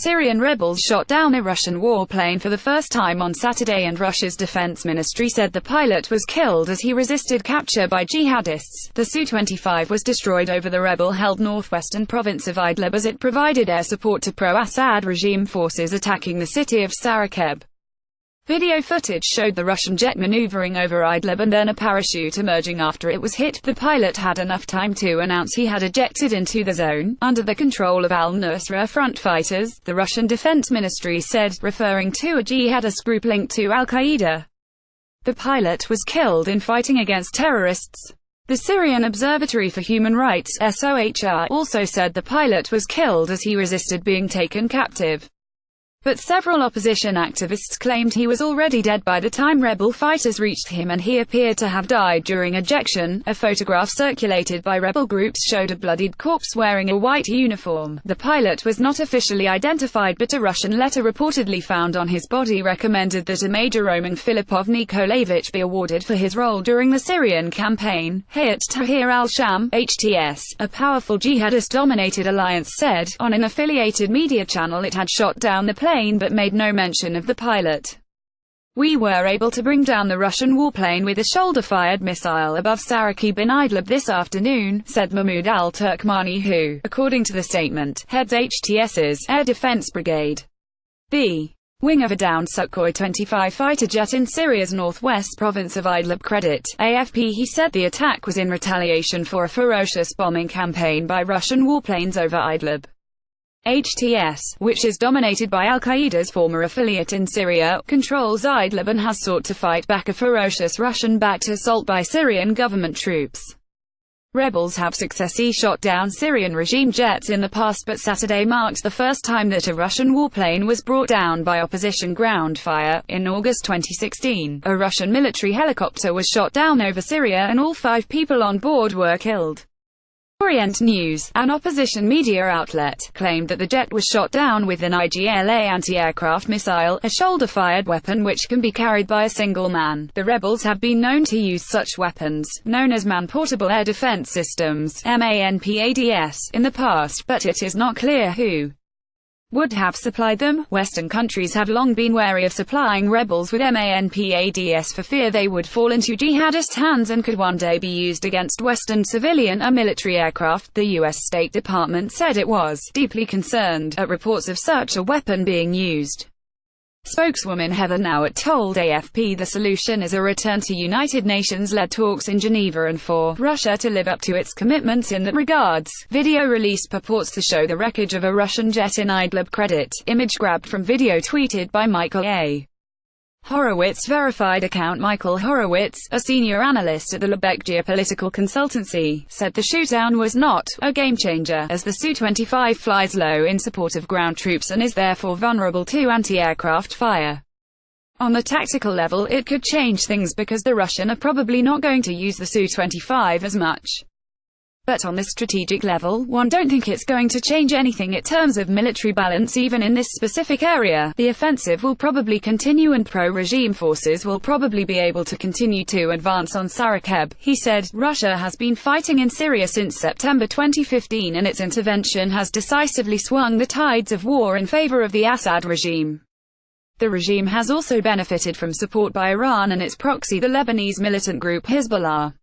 Syrian rebels shot down a Russian warplane for the first time on Saturday, and Russia's defense ministry said the pilot was killed as he resisted capture by jihadists. The Su-25 was destroyed over the rebel-held northwestern province of Idlib as it provided air support to pro-Assad regime forces attacking the city of Saraqeb. Video footage showed the Russian jet maneuvering over Idlib and then a parachute emerging after it was hit. The pilot had enough time to announce he had ejected into the zone, under the control of al-Nusra front fighters, the Russian Defense Ministry said, referring to a jihadist group linked to al-Qaeda. The pilot was killed in fighting against terrorists. The Syrian Observatory for Human Rights (SOHR) also said the pilot was killed as he resisted being taken captive. But several opposition activists claimed he was already dead by the time rebel fighters reached him, and he appeared to have died during ejection. A photograph circulated by rebel groups showed a bloodied corpse wearing a white uniform. The pilot was not officially identified, but a Russian letter reportedly found on his body recommended that a Major Roman Filipov Nikolaevich be awarded for his role during the Syrian campaign. Hayat Tahrir al-Sham, HTS, a powerful jihadist-dominated alliance, said, on an affiliated media channel, it had shot down the plane but made no mention of the pilot. We were able to bring down the Russian warplane with a shoulder-fired missile above Saraqeb in Idlib this afternoon, said Mahmoud al-Turkmani, who, according to the statement, heads HTS's Air Defense Brigade. The wing of a downed Sukhoi 25 fighter jet in Syria's northwest province of Idlib. Credit AFP. He said the attack was in retaliation for a ferocious bombing campaign by Russian warplanes over Idlib. HTS, which is dominated by al-Qaeda's former affiliate in Syria, controls Idlib and has sought to fight back a ferocious Russian-backed assault by Syrian government troops. Rebels have successfully shot down Syrian regime jets in the past, but Saturday marked the first time that a Russian warplane was brought down by opposition ground fire. In August 2016, a Russian military helicopter was shot down over Syria and all 5 people on board were killed. Orient News, an opposition media outlet, claimed that the jet was shot down with an IGLA anti-aircraft missile, a shoulder-fired weapon which can be carried by a single man. The rebels have been known to use such weapons, known as man-portable air defense systems (MANPADS), in the past, but it is not clear who would have supplied them. Western countries have long been wary of supplying rebels with MANPADS for fear they would fall into jihadist hands and could one day be used against Western civilian or military aircraft. The U.S. State Department said it was deeply concerned at reports of such a weapon being used. Spokeswoman Heather Nauert told AFP the solution is a return to United Nations-led talks in Geneva and for Russia to live up to its commitments in that regards. Video released purports to show the wreckage of a Russian jet in Idlib. Credit image grabbed from video tweeted by Michael A. Horowitz. Verified account. Michael Horowitz, a senior analyst at the Lubeck geopolitical consultancy, said the shootdown was not a game-changer, as the Su-25 flies low in support of ground troops and is therefore vulnerable to anti-aircraft fire. On the tactical level, it could change things because the Russians are probably not going to use the Su-25 as much. But on the strategic level, one don't think it's going to change anything in terms of military balance even in this specific area. The offensive will probably continue and pro-regime forces will probably be able to continue to advance on Saraqeb, he said. Russia has been fighting in Syria since September 2015 and its intervention has decisively swung the tides of war in favor of the Assad regime. The regime has also benefited from support by Iran and its proxy, the Lebanese militant group Hezbollah.